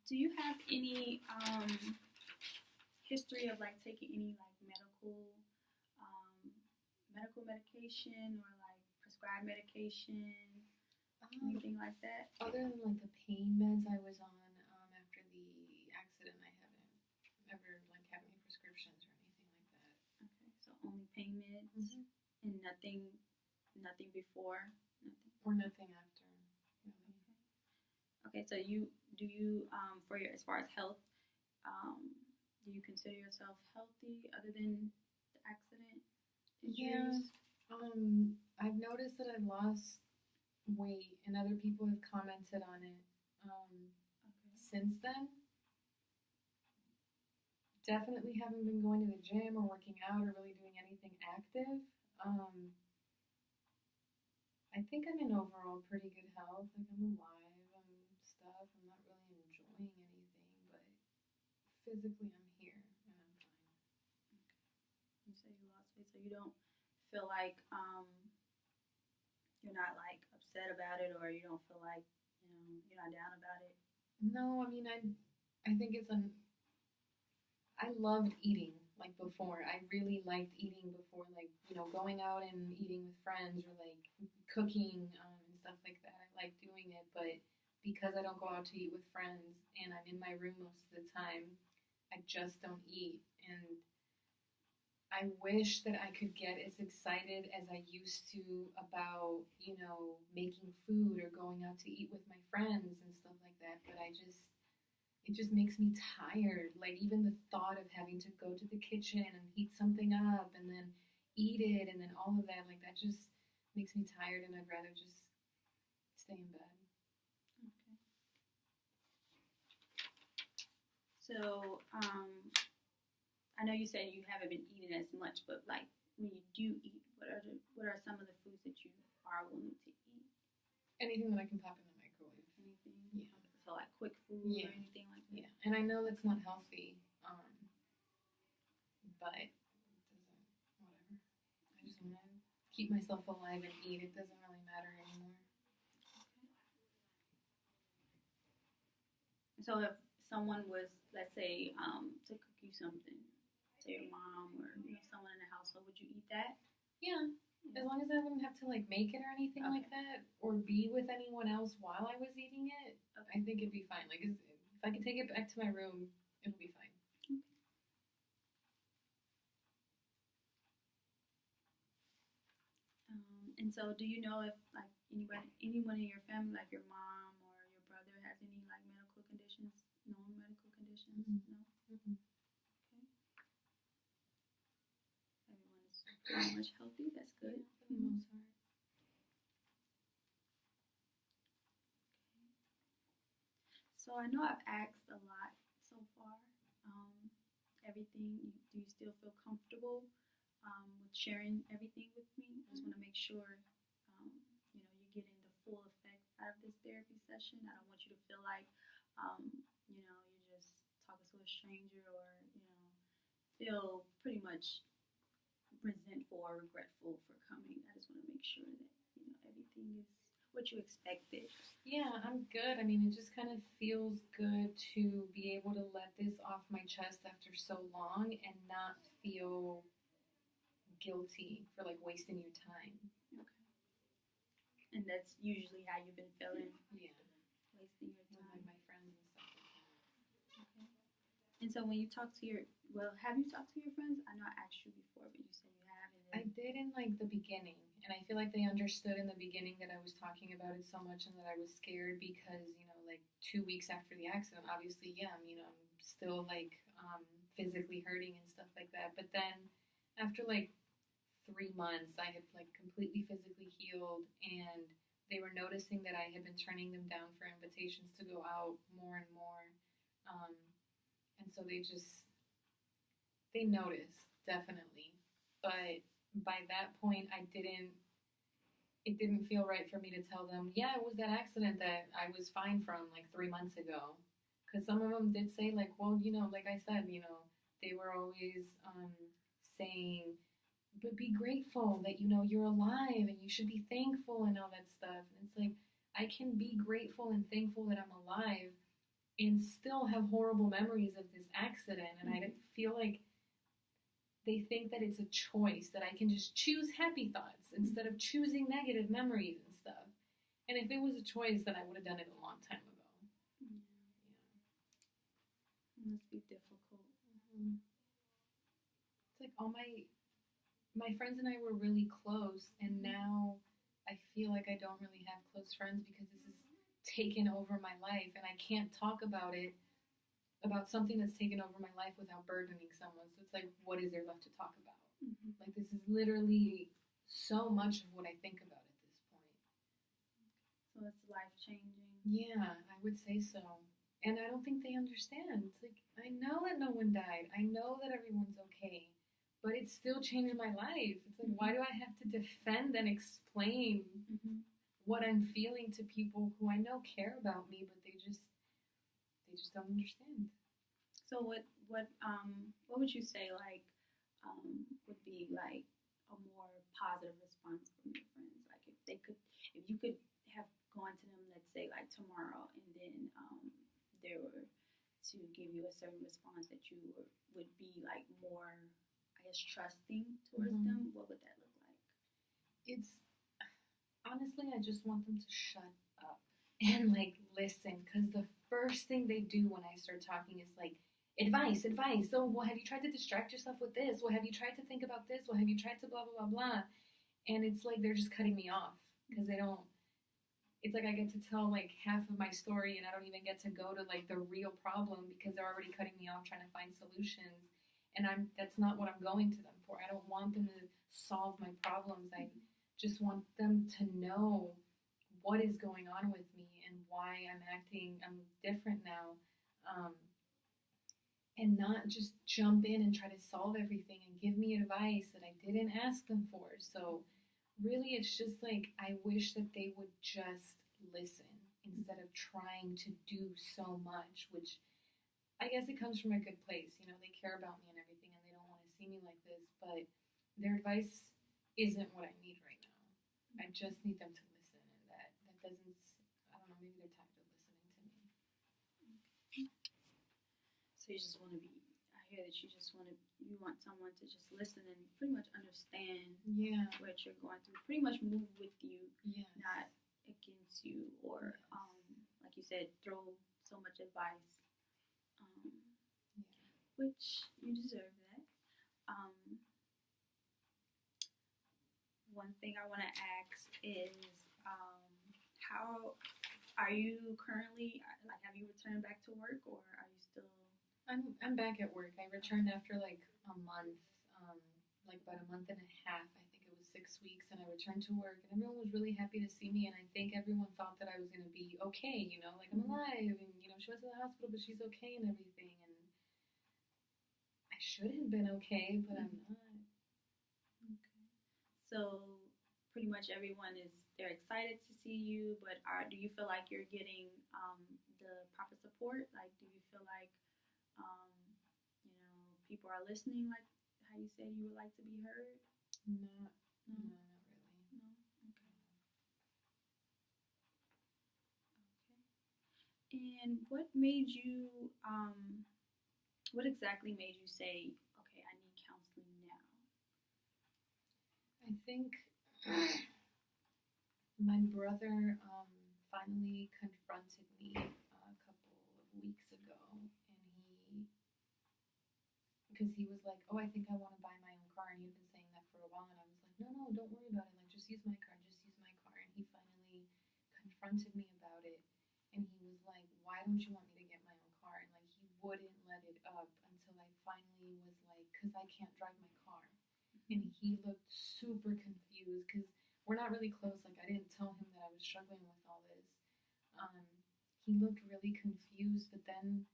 Do you have any history of like taking any like um, medical medication or like prescribed medication, Um, anything like that? Other than like the pain meds I was on after the accident, I haven't ever like had any prescriptions or anything like that. Okay, so only pain meds Hmm. and nothing before, nothing. Or nothing after, really. Okay, so you do you for your as far as health, um, do you consider yourself healthy other than the accident Yeah. injuries? I've noticed that I've lost weight, and other people have commented on it Okay. since then. Definitely haven't been going to the gym or working out or really doing anything active. Um, I think I'm in overall pretty good health. Like I'm alive and stuff. I'm not really enjoying anything, but physically I'm here and I'm fine. You say you lost weight, so you don't feel like you're not like upset about it, or you don't feel like you're not down about it. No, I mean I think it's an I loved eating like before. I really liked eating before, like going out and eating with friends or like cooking and stuff like that. I like doing it, but because I don't go out to eat with friends and I'm in my room most of the time, I just don't eat. And I wish that I could get as excited as I used to about, making food or going out to eat with my friends and stuff like that. But it just makes me tired. Like even the thought of having to go to the kitchen and heat something up and then eat it and then all of that, like that just makes me tired and I'd rather just stay in bed. Okay. So I know you said you haven't been eating as much, but like when you do eat, what are some of the foods that you are willing to eat? Anything that I can pop in the microwave. Anything? Yeah. Okay, so like quick food Yeah. or anything like that? Yeah. And I know that's not healthy, but it doesn't, whatever. I just want to keep myself alive and eat. It doesn't really matter anymore. So if someone was, let's say, to cook you something, say your mom or someone in the household, would you eat that? Yeah, as long as I wouldn't have to like make it or anything like that, or be with anyone else while I was eating it, I think it'd be fine. Like if I could take it back to my room, it'll be fine. And so, do you know if like anyone in your family, like your mom or your brother, has any like medical conditions, known medical conditions? Mm-hmm. No. Mm-hmm. Okay. Everyone is pretty much healthy. That's good. Yeah, for the most part. So I know I've asked a lot so far. Everything. Do you still feel comfortable with sharing everything with me? I just want to make sure you're getting the full effect out of this therapy session. I don't want you to feel like you're just talking to a stranger or feel pretty much resentful or regretful for coming. I just want to make sure that everything is what you expected. Yeah, I'm good. I mean, it just kind of feels good to be able to let this off my chest after so long and not feel guilty for like wasting your time. Okay. And that's usually how you've been feeling. Yeah. Wasting your time. With like my friends and stuff like that. Okay. And so when you talk to have you talked to your friends? I know I asked you before, but you said you have. I did in like the beginning, and I feel like they understood in the beginning that I was talking about it so much and that I was scared because like 2 weeks after the accident, obviously, yeah, I'm still like physically hurting and stuff like that. But then after like 3 months, I had like completely physically healed, and they were noticing that I had been turning them down for invitations to go out more and more, um, and so they noticed definitely, but by that point, it didn't feel right for me to tell them, yeah, it was that accident that I was fine from like 3 months ago. Because some of them did say, like, well, like I said, they were always saying, but be grateful that, you're alive and you should be thankful and all that stuff. And it's like, I can be grateful and thankful that I'm alive and still have horrible memories of this accident. And I feel like they think that it's a choice, that I can just choose happy thoughts instead of choosing negative memories and stuff. And if it was a choice, then I would have done it a long time ago. Yeah. It must be difficult. Mm-hmm. It's like all my friends and I were really close, and now I feel like I don't really have close friends because this has taken over my life, and I can't talk about it, about something that's taken over my life without burdening someone. So it's like, what is there left to talk about? Mm-hmm. Like, this is literally so much of what I think about at this point. So it's life changing. Yeah, I would say so. And I don't think they understand. It's like, I know that no one died. I know that everyone's okay. But it still changed my life. It's like, why do I have to defend and explain what I'm feeling to people who I know care about me, but they just don't understand. So what would you say like would be like a more positive response from your friends? Like if you could have gone to them, let's say like tomorrow, and then they were to give you a certain response that you would be like more, I guess, trusting towards them, what would that look like? It's honestly, I just want them to shut up and like listen, because the first thing they do when I start talking is like, advice. So, well, have you tried to distract yourself with this? Well, have you tried to think about this? Well, have you tried to blah blah blah blah? And it's like they're just cutting me off because they don't. It's like I get to tell like half of my story, and I don't even get to go to like the real problem because they're already cutting me off trying to find solutions. And that's not what I'm going to them for. I don't want them to solve my problems. I just want them to know what is going on with me and why I'm different now. And not just jump in and try to solve everything and give me advice that I didn't ask them for. So really, it's just like, I wish that they would just listen instead of trying to do so much, which I guess it comes from a good place. You know, they care about me and everything, and they don't want to see me like this, but their advice isn't what I need right now. I just need them to listen, and that doesn't, I don't know, maybe they're tired of listening to me. So you just want to be, I hear that you want someone to just listen and pretty much understand what you're going through, pretty much move with you, not against you, or like you said, throw so much advice, which you deserve that. One thing I want to ask is, how are you currently, like, have you returned back to work, or are you still? I'm back at work. I returned after like a month, like about a month and a half. I think it was 6 weeks, and I returned to work, and everyone was really happy to see me. And I think everyone thought that I was going to be okay, you know, like I'm alive, and you know, she went to the hospital, but she's okay and everything. And I should have been okay, but I'm not. Okay. So pretty much everyone they're excited to see you, but do you feel like you're getting the proper support? Like, do you feel like people are listening, like how you said you would like to be heard? No, not really. No. Okay. And what exactly made you say, okay, I need counseling now? I think my brother finally confronted me a couple of weeks ago, and because he was like, oh, I think I want to buy my own car, and he had been saying that for a while, and I was like, no, don't worry about it, like, just use my car, and he finally confronted me about it, and he was like, why don't you want me to get my own car? And like, he wouldn't let it up until I finally was like, because I can't drive my car. And he looked super confused because we're not really close. Like, I didn't tell him that I was struggling with all this. He looked really confused, but then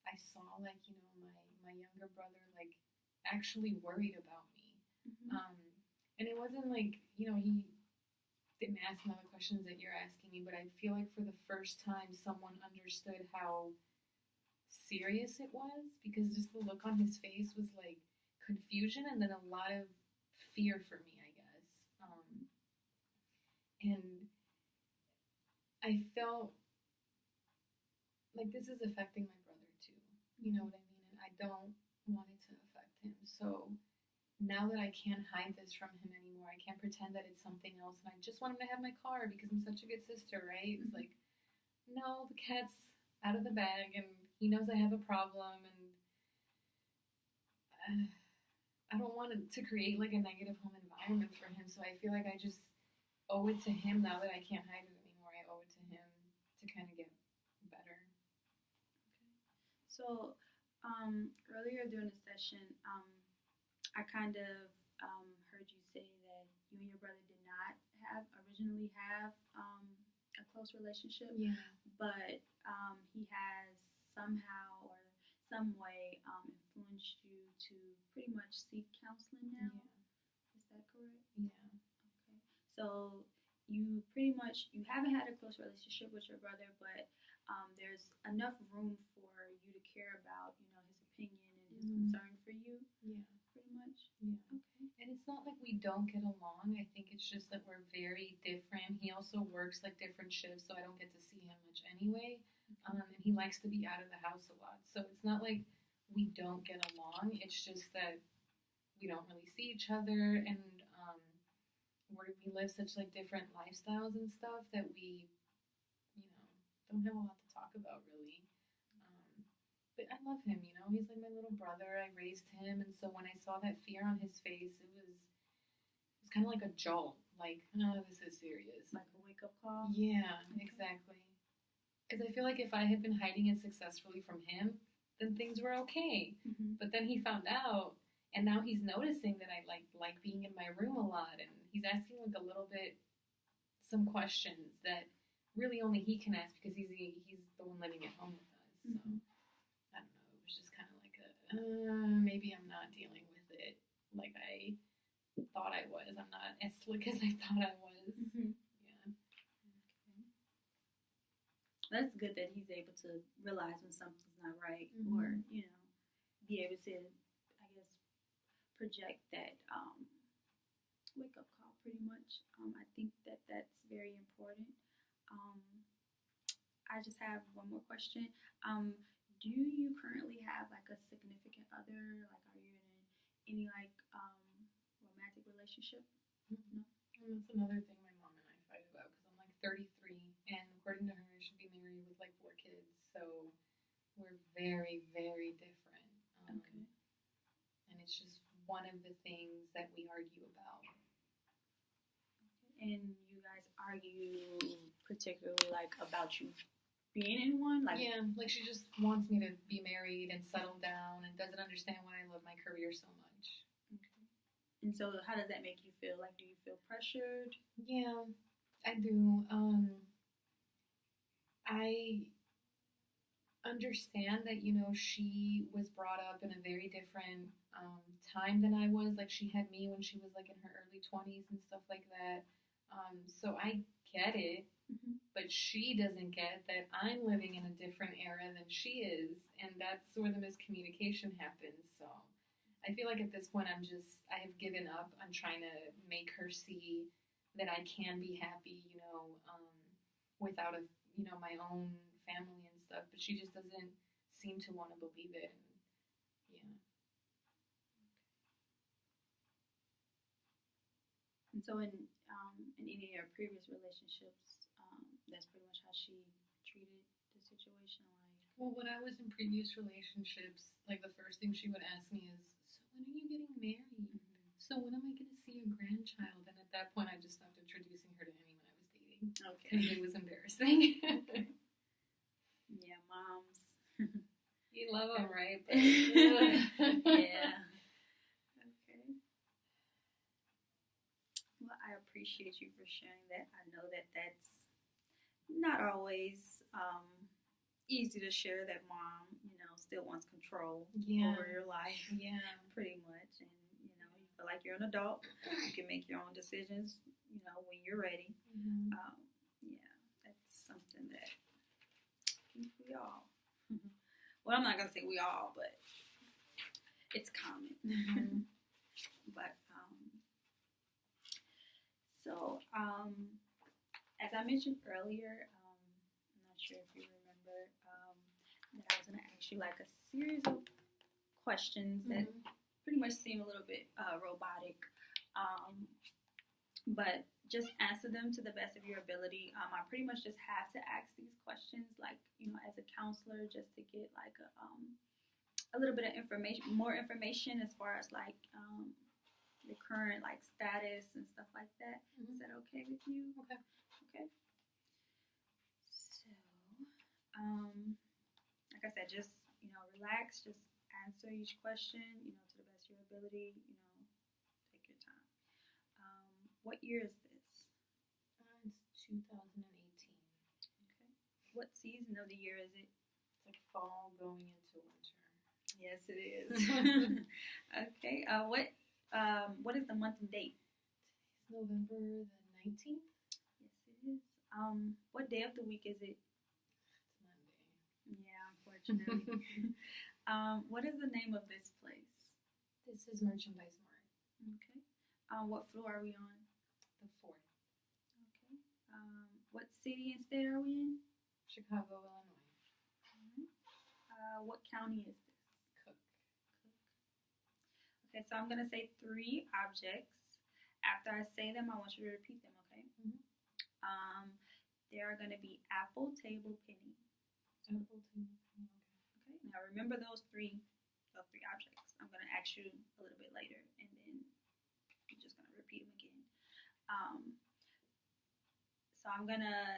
I saw, like, you know, my younger brother, like, actually worried about me. And it wasn't like, you know, he didn't ask none of the questions that you're asking me, but I feel like for the first time someone understood how serious it was, because just the look on his face was like confusion and then a lot of fear for me, I guess. And I felt like this is affecting my brother too. You know what I mean? And I don't want it to affect him. So now that I can't hide this from him anymore, I can't pretend that it's something else. And I just want him to have my car because I'm such a good sister, right? It's like, no, the cat's out of the bag and he knows I have a problem. And I don't want it to create like a negative home environment for him. So I feel like I just owe it to him now that I can't hide it anymore. I owe it to him to kind of get better. So, earlier during the session, I kind of heard you say that you and your brother did not originally have a close relationship, Yeah. but he has somehow or some way influenced you to pretty much seek counseling now. Yeah. Is that correct? Yeah. Okay. So you pretty much you haven't had a close relationship with your brother, but there's enough room for you to care about, you know, his opinion and his concern for you. Yeah. Pretty much. Yeah. Okay. And it's not like we don't get along. I think it's just that we're very different. He also works like different shifts, so I don't get to see him much anyway. And he likes to be out of the house a lot. So it's not like we don't get along. It's just that we don't really see each other, and we live such like different lifestyles and stuff that we, you know, don't have a lot to talk about really. But I love him, you know. He's like my little brother. I raised him, and so when I saw that fear on his face, it was kind of like a jolt. Like, oh, this is serious. Like a wake up call. Yeah, exactly. Because I feel like if I had been hiding it successfully from him, then things were okay. Mm-hmm. But then he found out, and now he's noticing that I like being in my room a lot, and he's asking like a little bit some questions that really only he can ask because he's the one living at home with us. So. Mm-hmm. I don't know, it was just kind of like maybe I'm not dealing with it like I thought I was. I'm not as slick as I thought I was. Mm-hmm. Yeah. Okay. That's good that he's able to realize when something's not right, Mm-hmm. or you know, be able to, I guess, project that wake up call. Pretty much. I think that that's very important. Um, I just have one more question. Do you currently have like a significant other? Like, are you in any like romantic relationship? Mm-hmm. And that's another thing my mom and I fight about because I'm like 33, and according to her, I should be married with like 4 kids. So we're very, very different. Okay. And it's just one of the things that we argue about. And you guys argue particularly like about you being in one? Like, yeah, like she just wants me to be married and settle down and doesn't understand why I love my career so much. Okay. And so how does that make you feel? Like, do you feel pressured? Yeah, I do. I understand that, you know, she was brought up in a very different time than I was. Like, she had me when she was like in her early 20s and stuff like that. So I get it. Mm-hmm. But she doesn't get that I'm living in a different era than she is, and that's where the miscommunication happens. So I feel like at this point I have given up on trying to make her see that I can be happy, you know, without my own family and stuff. But she just doesn't seem to want to believe it. And yeah. And so in any of your previous relationships, that's pretty much how she treated the situation. Like, well, when I was in previous relationships, like the first thing she would ask me is, "So when are you getting married? So when am I going to see your grandchild?" And at that point, I just stopped introducing her to anyone I was dating because it was embarrassing. Yeah, moms. You love them, right? But, yeah. Okay. Well, I appreciate you for sharing that. I know that that's not always easy to share, that mom, you know, still wants control over your life. Yeah. Pretty much. And, you know, you feel like you're an adult. You can make your own decisions, you know, when you're ready. Mm-hmm. Yeah, that's something that I think we all, well, I'm not going to say we all, but it's common. Mm-hmm. But, so, as I mentioned earlier, I'm not sure if you remember, ask you like a series of questions that pretty much seem a little bit robotic, but just answer them to the best of your ability. I pretty much just have to ask these questions, like, you know, as a counselor, just to get like a little bit of information, more information as far as like the current like status and stuff like that. Is that okay with you? Okay. Okay. So, like I said, just, you know, relax, just answer each question, you know, to the best of your ability, you know, take your time. What year is this? It's 2018. Okay. What season of the year is it? It's like fall going into winter. Yes, it is. Okay. What is the month and date? It's November the 19th. Yes, it is. What day of the week is it? It's Monday. Yeah, unfortunately. What is the name of this place? This is Merchandise Mart. Okay. What floor are we on? The 4th. Okay. What city and state are we in? Chicago, Illinois. What county is this? Cook. Okay, so I'm gonna say 3 objects. After I say them, I want you to repeat them. Okay. They are gonna be apple, table, penny. Apple, table, penny. Okay. Now remember those three objects. I'm gonna ask you a little bit later, and then you're just gonna repeat them again. So I'm gonna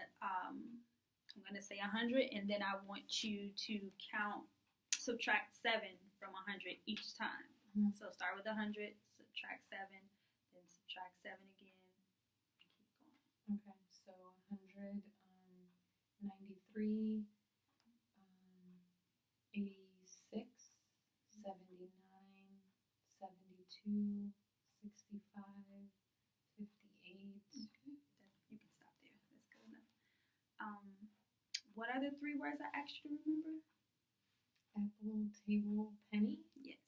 say 100, and then I want you to subtract 7 from 100 each time. So start with 100, subtract 7, then subtract 7 again, and keep going. Okay, so 100, 93, 86, 79, 72, 65, 58. Okay, you can stop there. That's good enough. What are the 3 words I asked you to remember? Apple, table, penny. Yes.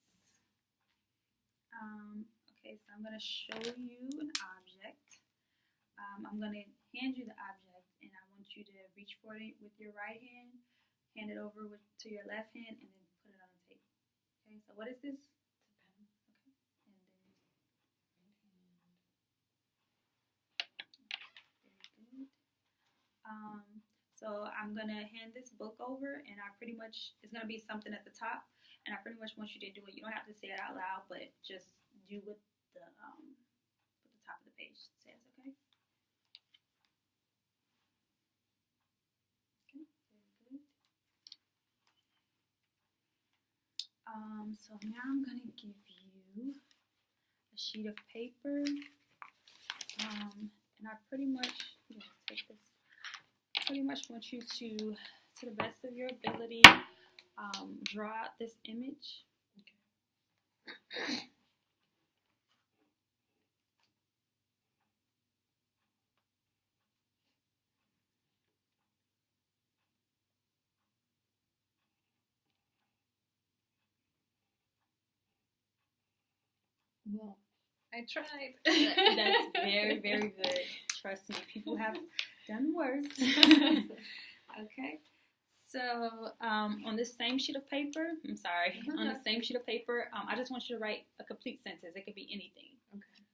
Okay, so I'm gonna show you an object. I'm gonna hand you the object, and I want you to reach for it with your right hand, hand it over to your left hand, and then put it on the table. Okay, so what is this? It's a pen. Okay, and then very good. So I'm gonna hand this book over, and it's gonna be something at the top, and I pretty much want you to do it. You don't have to say it out loud, but just do what the top of the page says. Okay. Okay. Very good. So now I'm gonna give you a sheet of paper, and I pretty much take this. Pretty much want you to the best of your ability, draw out this image. Okay. Well, I tried. That's very, very good. Trust me, people have done worse. Okay. So on this same sheet of paper, on the same sheet of paper, I just want you to write a complete sentence. It could be anything. Okay.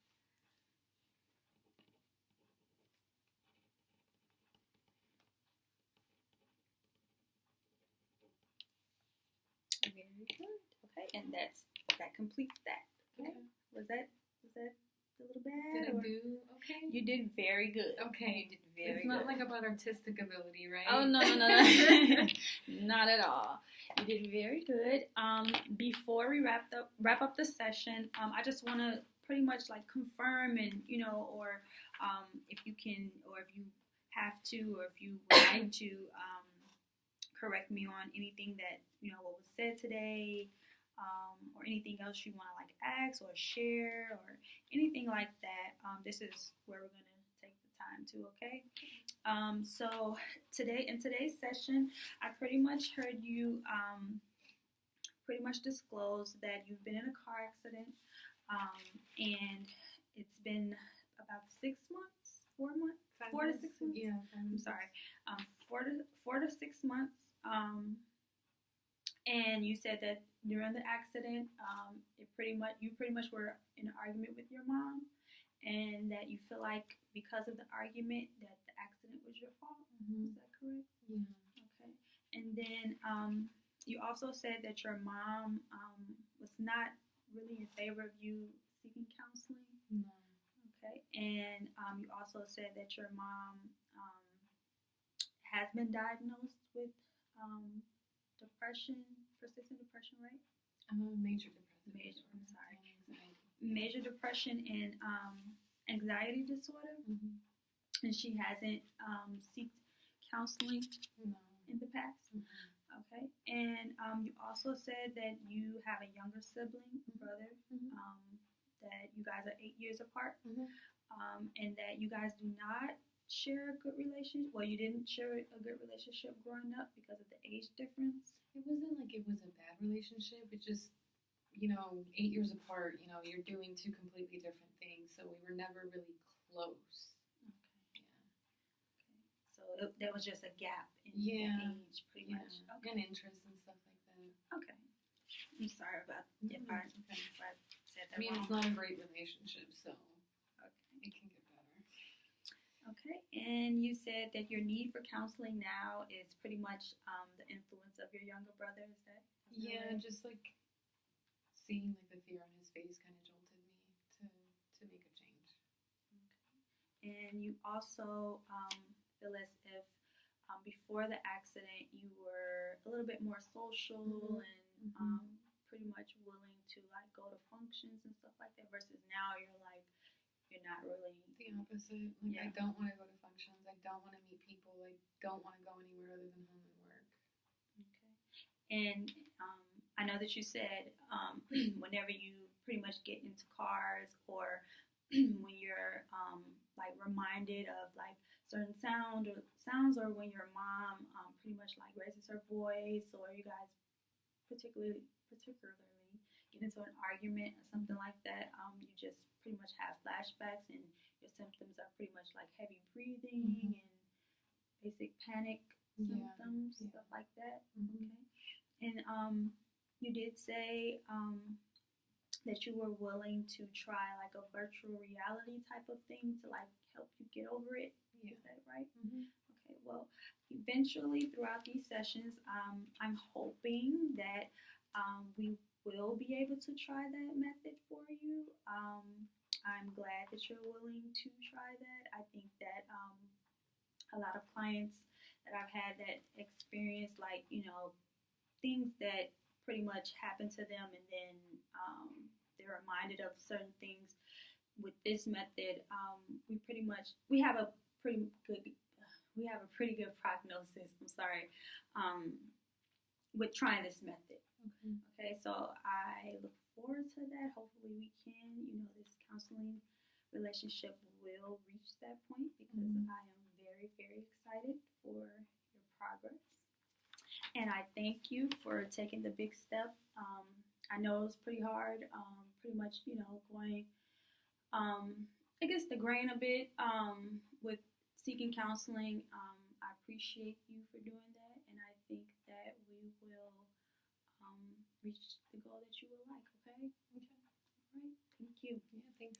Very good. Okay, and that completes that. Okay. Was that a little bad? Did I do okay? You did very good. Okay. You did very good. It's not like about artistic ability, right? Oh, no. Not at all. You did very good. Before we wrap up the session, I just want to pretty much like confirm and, or if you can, or if you have to, or if you would like to correct me on anything that, what was said today, or anything else you want to like ask or share or anything like that. This is where we're going to take the time to, okay? So in today's session, I pretty much heard you pretty much disclose that you've been in a car accident, and it's been about 6 months, 4 months, 4 to 6 months. Yeah, I'm sorry, 4 to 6 months. And you said that during the accident, you pretty much were in an argument with your mom, and that you feel like because of the argument that the accident was your fault. Mm-hmm. Is that correct? Yeah. Okay. And then you also said that your mom was not really in favor of you seeking counseling. No. Okay. And you also said that your mom has been diagnosed with depression, persistent depression, right? Major depressive Major, I'm disorder sorry. and anxiety. Major depression and anxiety disorder. Mm-hmm. And she hasn't seeked counseling No. in the past. Mm-hmm. Okay. And you also said that you have a younger sibling, brother, Mm-hmm. that you guys are 8 years apart, Mm-hmm. and that you guys do not share a good relationship. Well, you didn't share a good relationship growing up because of the age difference. It wasn't like it was a bad relationship. It just, 8 years apart, you're doing two completely different things. So we were never really close. Okay. So there was just a gap in Yeah. the age, pretty Yeah. much. And Okay. interests and stuff like that. Okay. I'm sorry about if Mhm, I it's okay. said that I mean, wrong. it's not a great relationship, so Okay. it can get better. Okay. And you said that your need for counseling now is pretty much the influence of your younger brother. Is that Yeah, right? just like seeing like the fear on his face kind of jolted me to make a change. And you also feel as if before the accident you were a little bit more social Mhm. and Mhm. pretty much willing to like go to functions and stuff like that. Versus now you're like you're not really. The opposite. Like Yeah. I don't want to go to functions. I don't want to meet people. I don't want to go anywhere other than home and work. Okay. And I know that you said whenever you pretty much get into cars or when you're like reminded of like certain sounds or when your mom pretty much like raises her voice or you guys particularly get into an argument or something like that, you just pretty much have flashbacks and your symptoms are pretty much like heavy breathing Mhm. and basic panic Yeah, symptoms, yeah. stuff like that. Mhm. Okay. And you did say that you were willing to try like a virtual reality type of thing to like help you get over it. Yeah. Is that right? Mhm. Okay. Well, eventually throughout these sessions, I'm hoping that we will be able to try that method for you. I'm glad that you're willing to try that. I think that a lot of clients that I've had that experience like things that pretty much happen to them and then they're reminded of certain things with this method. We have a pretty good prognosis. I'm sorry, with trying this method. Okay. Okay, so I look forward to that. Hopefully, we can. This counseling relationship will reach that point because Mhm. I am very, very excited for your progress. And I thank you for taking the big step. I know it was pretty hard, pretty much, going against the grain a bit with seeking counseling. I appreciate you for doing that, and I think that we will reach the goal that you would like, okay? Okay. All right. Thank you. Yeah, thanks.